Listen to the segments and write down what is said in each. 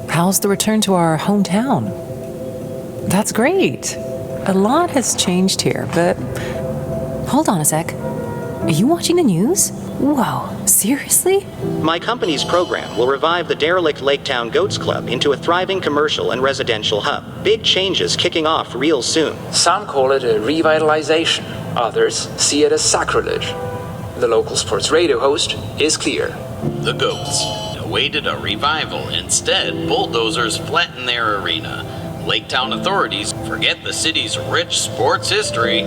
How's the return to our hometown? That's great. A lot has changed here, but hold on a sec. Are you watching the news? Whoa, seriously? My company's program will revive the derelict Laketown Goats Club into a thriving commercial and residential hub. Big changes kicking off real soon. Some call it a revitalization. Others see it as sacrilege. The local sports radio host is clear. The Goats awaited a revival. Instead, bulldozers flatten their arena. Laketown authorities forget the city's rich sports history.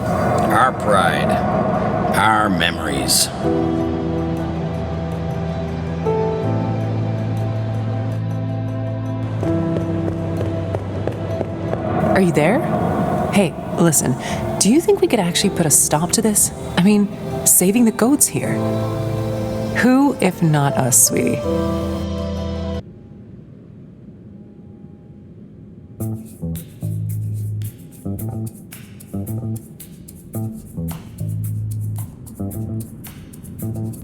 Our pride. Our memories. Are you there? Hey, listen, do you think we could actually put a stop to this? I mean, saving the goats here. Who, if not us, sweetie?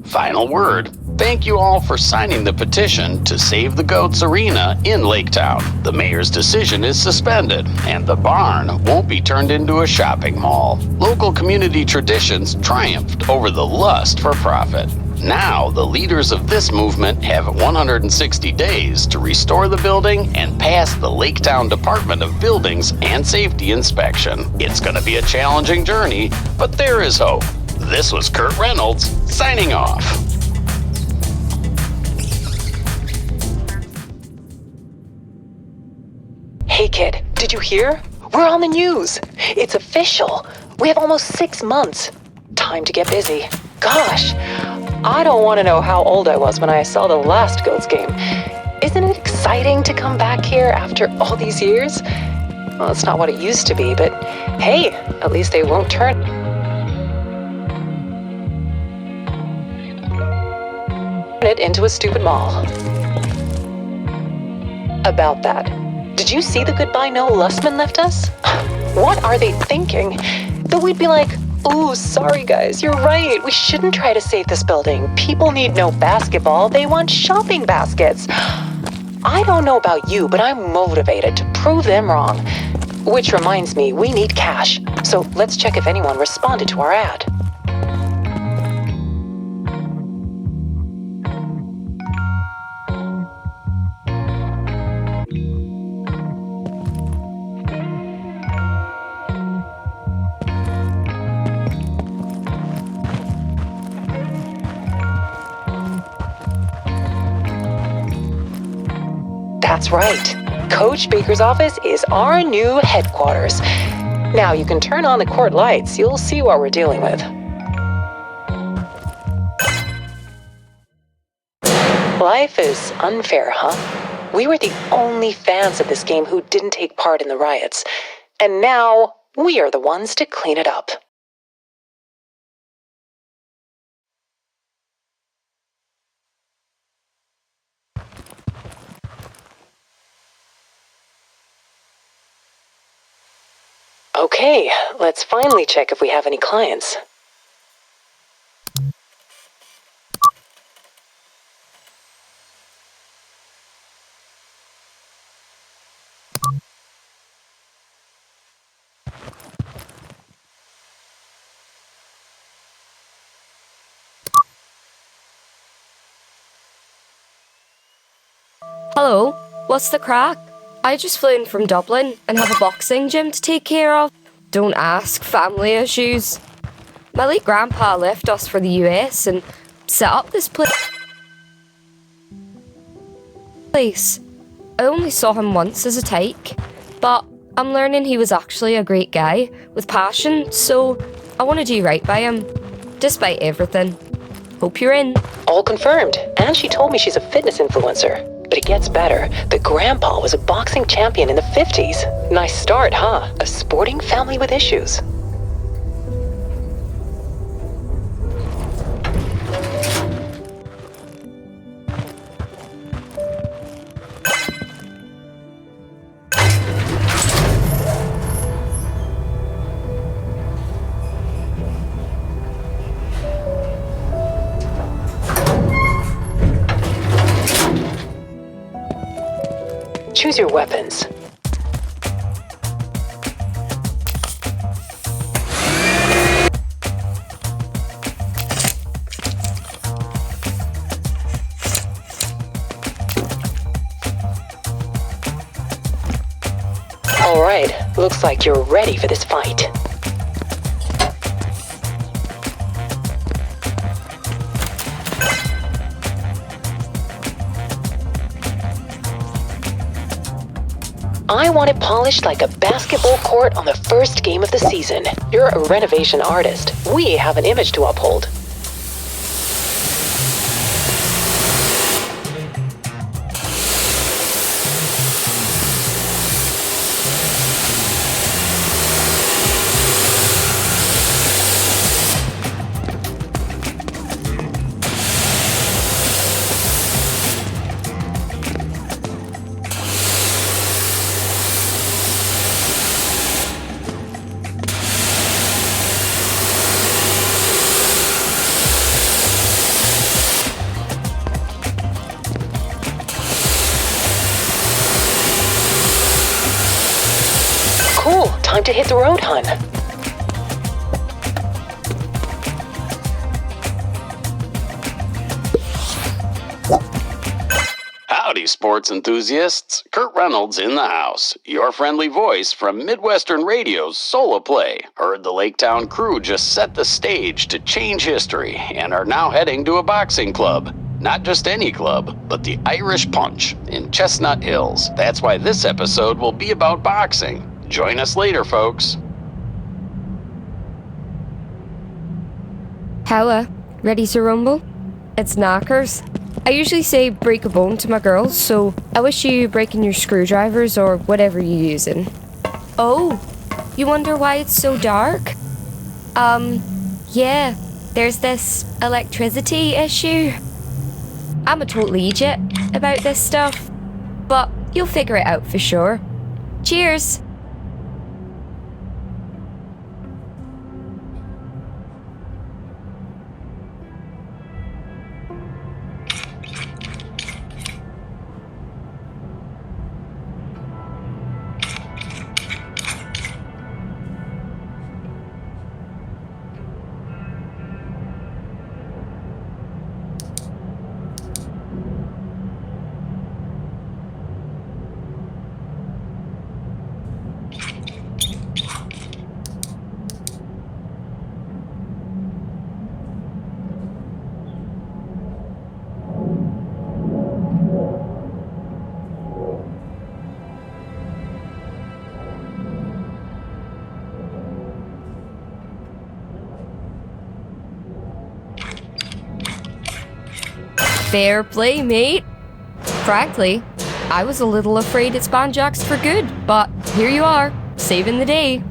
Final word. Thank you all for signing the petition to save the Goats Arena in Laketown. The mayor's decision is suspended, and the barn won't be turned into a shopping mall. Local community traditions triumphed over the lust for profit. Now, the leaders of this movement have 160 days to restore the building and pass the Laketown Department of Buildings and Safety inspection. It's going to be a challenging journey, but there is hope. This was Kurt Reynolds, signing off. Hey kid, did you hear? We're on the news. It's official. We have almost 6 months. Time to get busy. Gosh, I don't want to know how old I was when I saw the last Goats game. Isn't it exciting to come back here after all these years? Well, it's not what it used to be, but hey, at least they won't turn it into a stupid mall. About that, did you see the goodbye note Lustman left us? What are they thinking? That we'd be like, "Ooh, sorry guys, you're right. We shouldn't try to save this building. People need no basketball. They want shopping baskets." I don't know about you, but I'm motivated to prove them wrong. Which reminds me, we need cash. So let's check if anyone responded to our ad. That's right. Coach Baker's office is our new headquarters. Now you can turn on the court lights. You'll see what we're dealing with. Life is unfair, huh? We were the only fans of this game who didn't take part in the riots. And now we are the ones to clean it up. Okay, let's finally check if we have any clients. Hello, what's the crack? I just flew in from Dublin and have a boxing gym to take care of. Don't ask, family issues. My late grandpa left us for the US and set up this place. I only saw him once as a tyke, but I'm learning he was actually a great guy with passion, so I want to do right by him, despite everything. Hope you're in. All confirmed, and she told me she's a fitness influencer. But it gets better. The grandpa was a boxing champion in the 50s. Nice start, huh? A sporting family with issues. Choose your weapons. All right, looks like you're ready for this fight. I want it polished like a basketball court on the first game of the season. You're a renovation artist. We have an image to uphold. Cool, time to hit the road, hun. Howdy, sports enthusiasts. Kurt Reynolds in the house. Your friendly voice from Midwestern Radio's Solo Play. Heard the Laketown crew just set the stage to change history and are now heading to a boxing club. Not just any club, but the Irish Punch in Chestnut Hills. That's why this episode will be about boxing. Join us later, folks. Hella, ready to rumble? It's knockers. I usually say break a bone to my girls, so I wish you breaking your screwdrivers or whatever you're using. Oh, you wonder why it's so dark? Yeah, there's this electricity issue. I'm a total idiot about this stuff, but you'll figure it out for sure. Cheers! Fair play, mate. Frankly, I was a little afraid it's Banjax for good, but here you are, saving the day.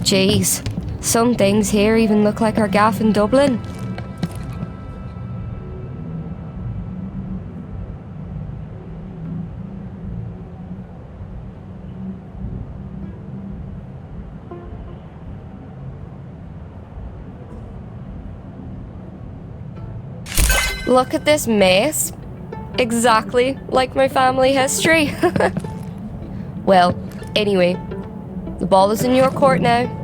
Jeez, some things here even look like our gaff in Dublin. Look at this mess. Exactly like my family history. Well, anyway, the ball is in your court now.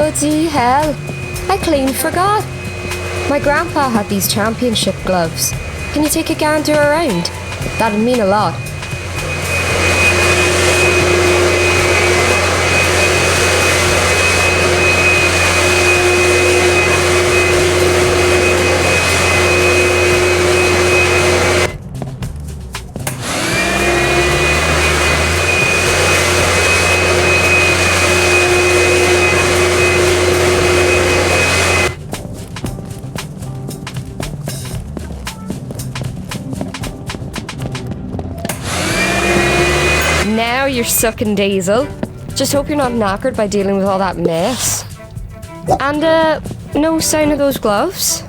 Bloody hell. I clean forgot. My grandpa had these championship gloves. Can you take a gander around? That'd mean a lot. Now you're sucking diesel. Just hope you're not knackered by dealing with all that mess. And, no sign of those gloves?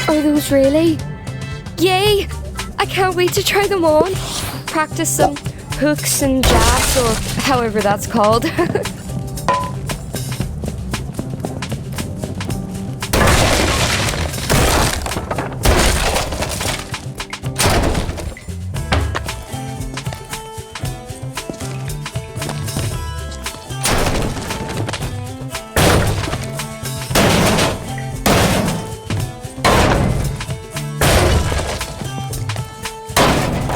Are those really? Yay! I can't wait to try them on. Practice some hooks and jabs, or however that's called.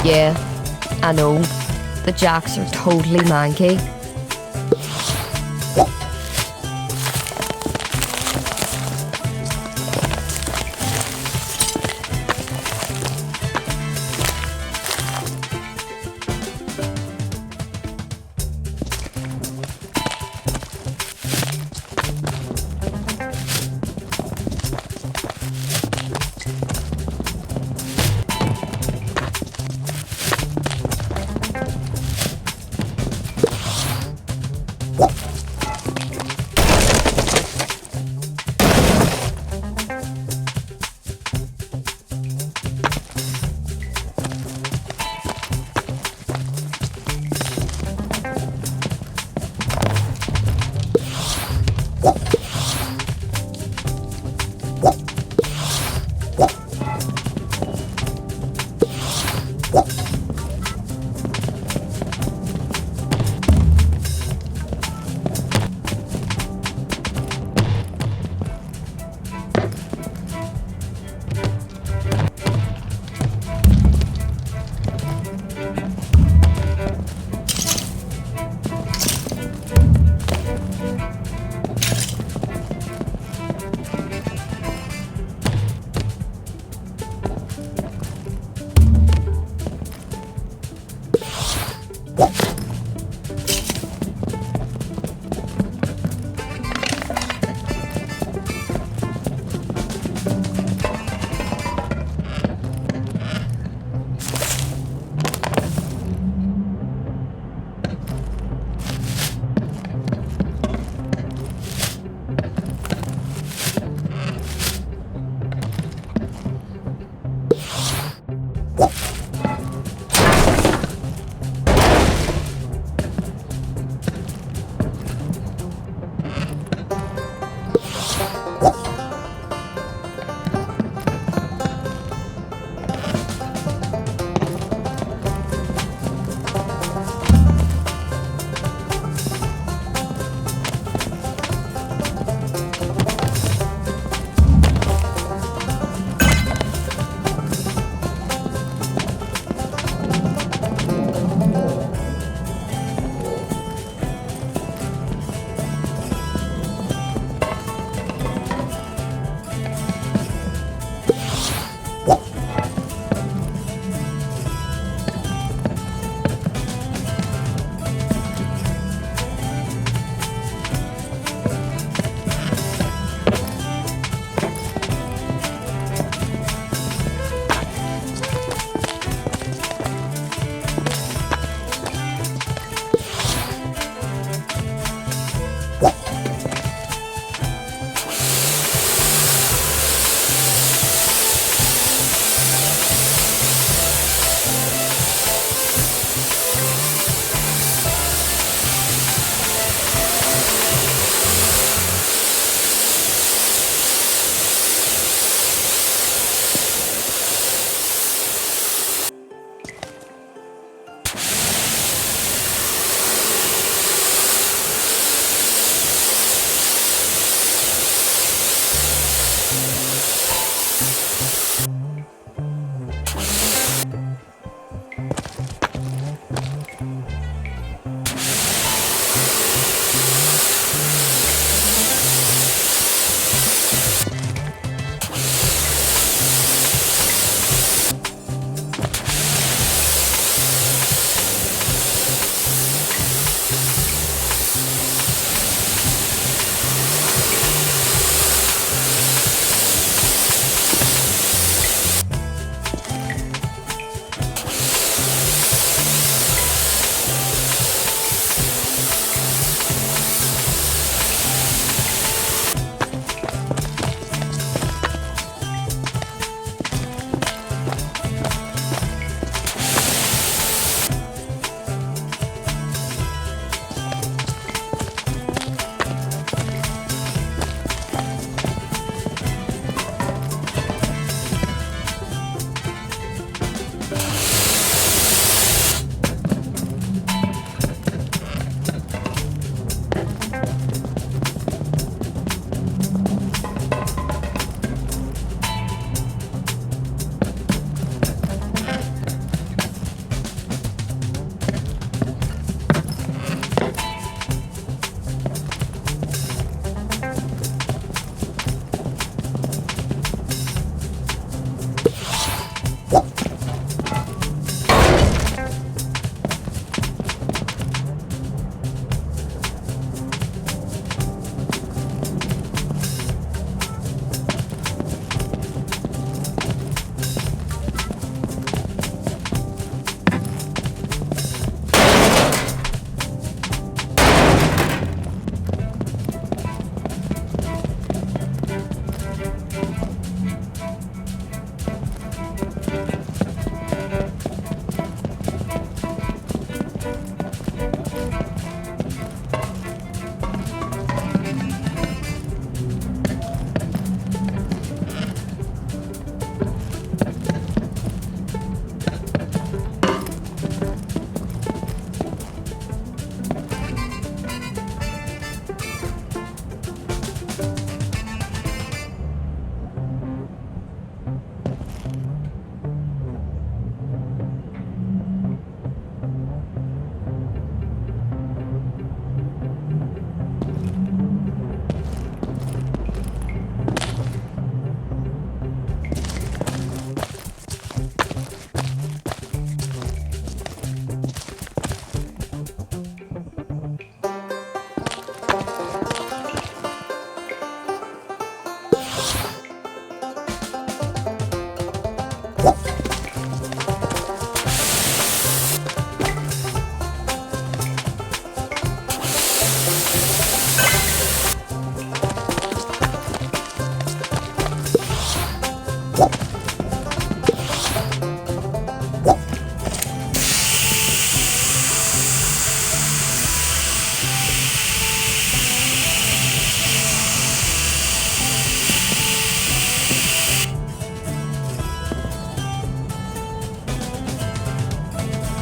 Yeah, I know. The jacks are totally manky.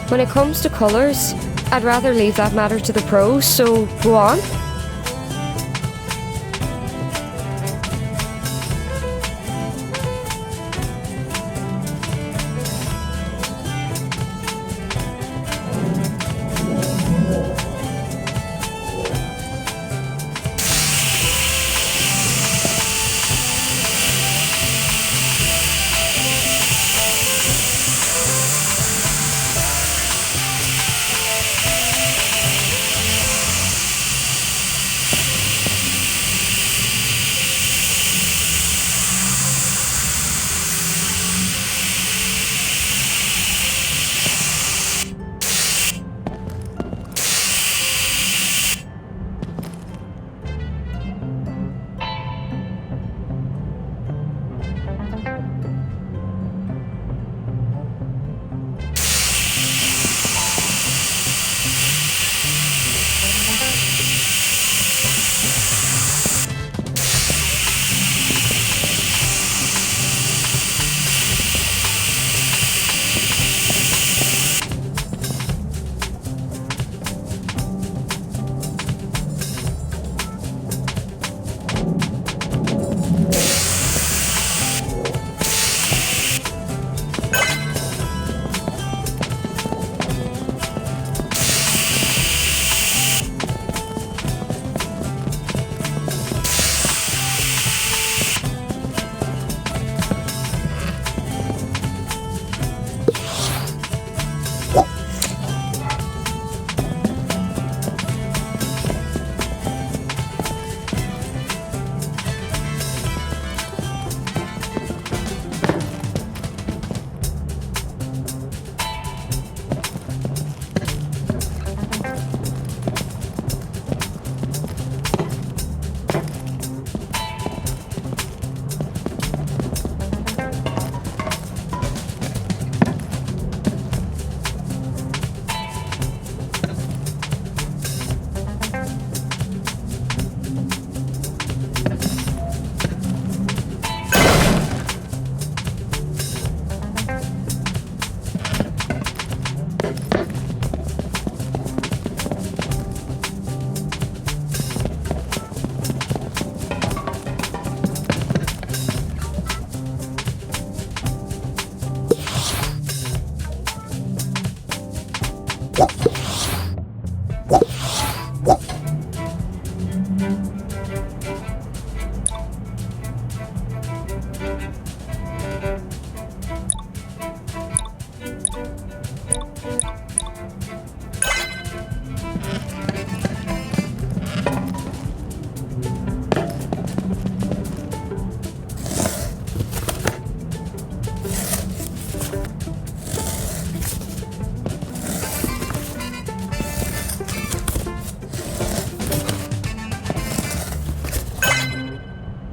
When it comes to colours, I'd rather leave that matter to the pros, so go on.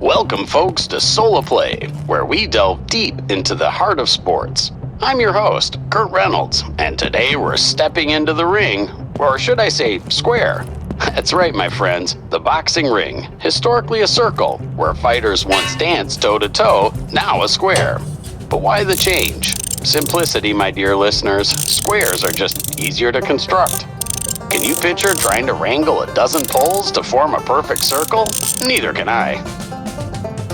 Welcome, folks, to Solo Play, where we delve deep into the heart of sports. I'm your host, Kurt Reynolds, and today we're stepping into the ring, or should I say, square. That's right, my friends, the boxing ring, historically a circle, where fighters once danced toe-to-toe, now a square. But why the change? Simplicity, my dear listeners. Squares are just easier to construct. Can you picture trying to wrangle a dozen poles to form a perfect circle? Neither can I.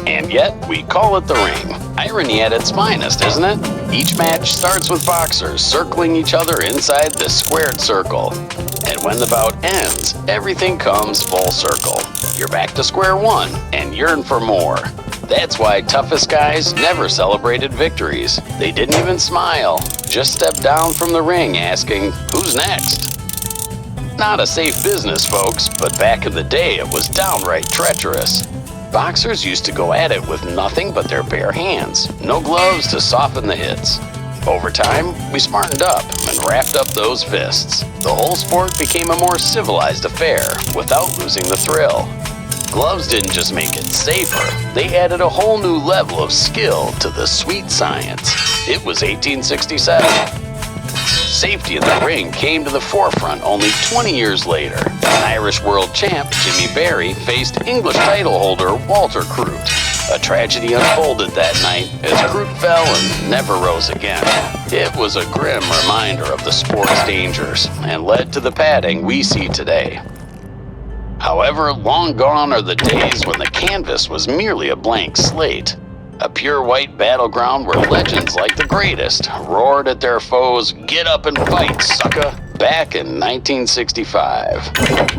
And yet, we call it the ring. Irony at its finest, isn't it? Each match starts with boxers circling each other inside the squared circle. And when the bout ends, everything comes full circle. You're back to square one and yearn for more. That's why toughest guys never celebrated victories. They didn't even smile, just stepped down from the ring asking, "Who's next?" Not a safe business, folks, but back in the day it was downright treacherous. Boxers used to go at it with nothing but their bare hands, no gloves to soften the hits. Over time, we smartened up and wrapped up those fists. The whole sport became a more civilized affair without losing the thrill. Gloves didn't just make it safer, they added a whole new level of skill to the sweet science. It was 1867. Safety in the ring came to the forefront only 20 years later. Irish world champ Jimmy Barry faced English title holder Walter Crute. A tragedy unfolded that night as Crute fell and never rose again. It was a grim reminder of the sport's dangers and led to the padding we see today. However, long gone are the days when the canvas was merely a blank slate. A pure white battleground where legends like the greatest roared at their foes, "Get up and fight, sucker!" Back in 1965.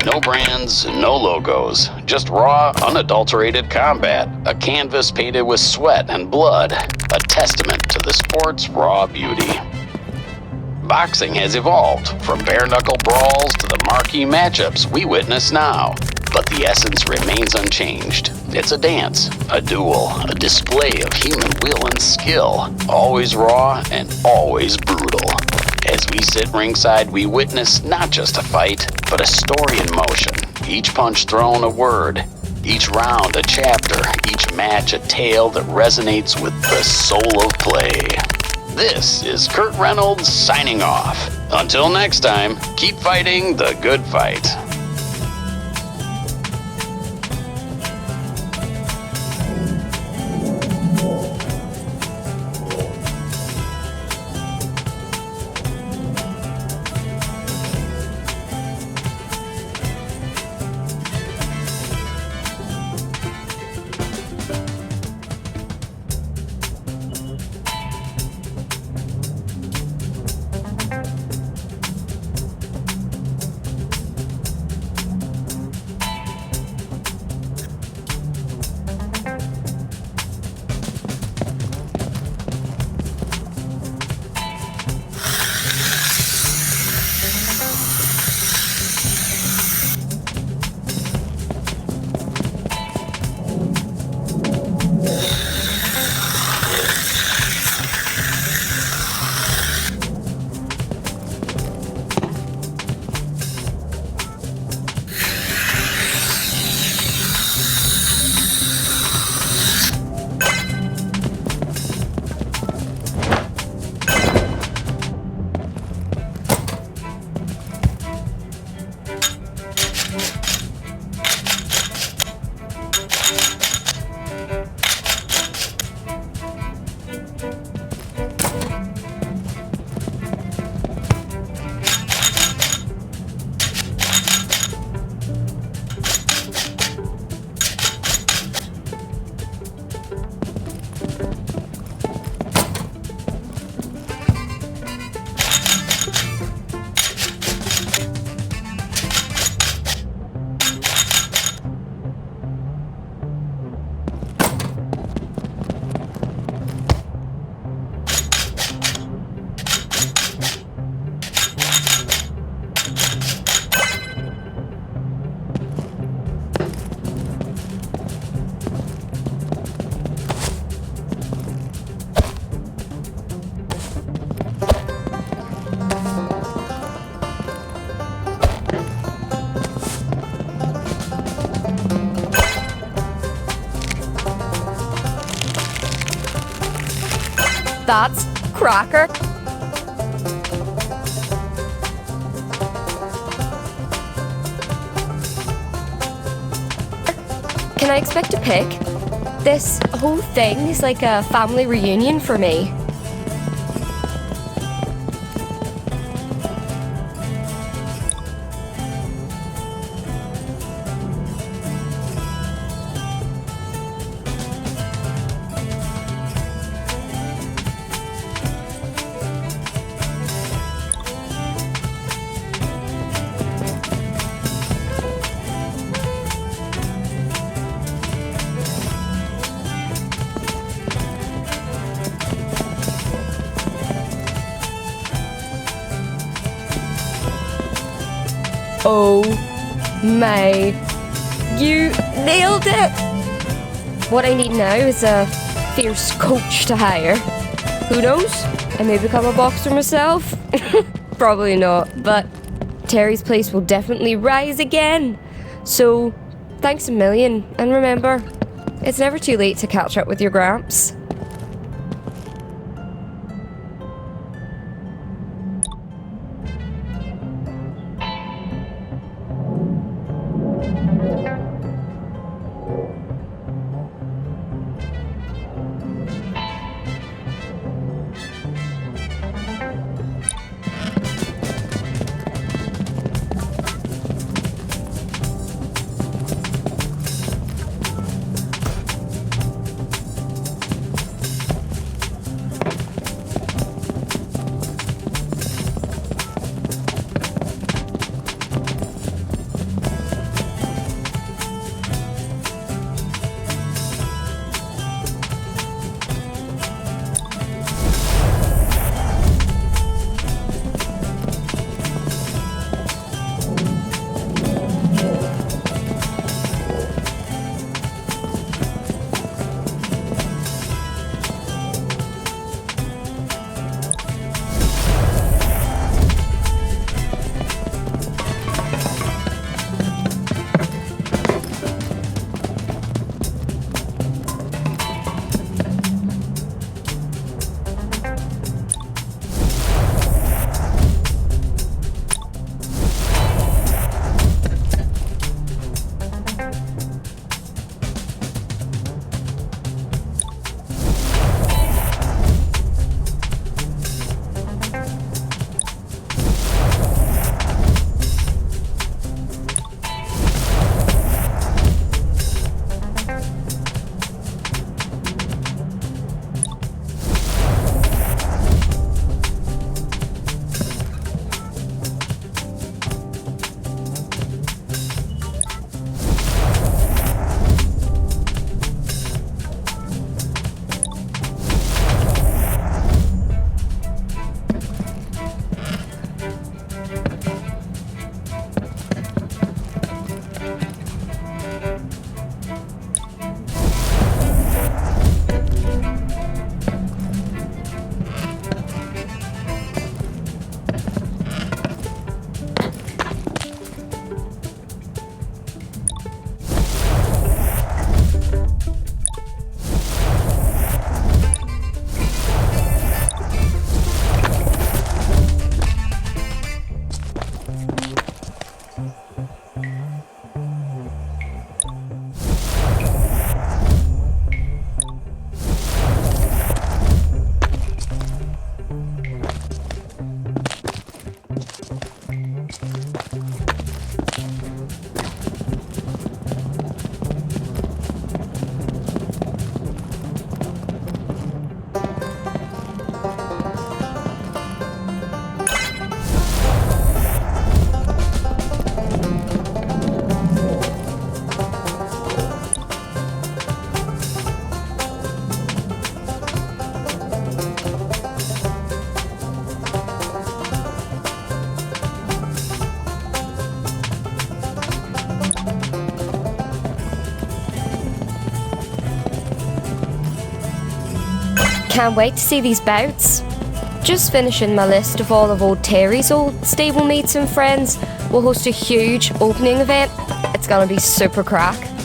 No brands, no logos, just raw, unadulterated combat. A canvas painted with sweat and blood, a testament to the sport's raw beauty. Boxing has evolved from bare-knuckle brawls to the marquee matchups we witness now. But the essence remains unchanged. It's a dance, a duel, a display of human will and skill, always raw and always brutal. As we sit ringside, we witness not just a fight, but a story in motion. Each punch thrown a word, each round a chapter, each match a tale that resonates with the soul of play. This is Kurt Reynolds signing off. Until next time, keep fighting the good fight. That's cracker. Can I expect a pic? This whole thing is like a family reunion for me. Oh my, you nailed it! What I need now is a fierce coach to hire. Who knows? I may become a boxer myself. Probably not, but Terry's place will definitely rise again. So, thanks a million, and remember, it's never too late to catch up with your Gramps. Can't wait to see these bouts. Just finishing my list of all of old Terry's old stablemates and friends. We'll host a huge opening event. It's gonna be super crack.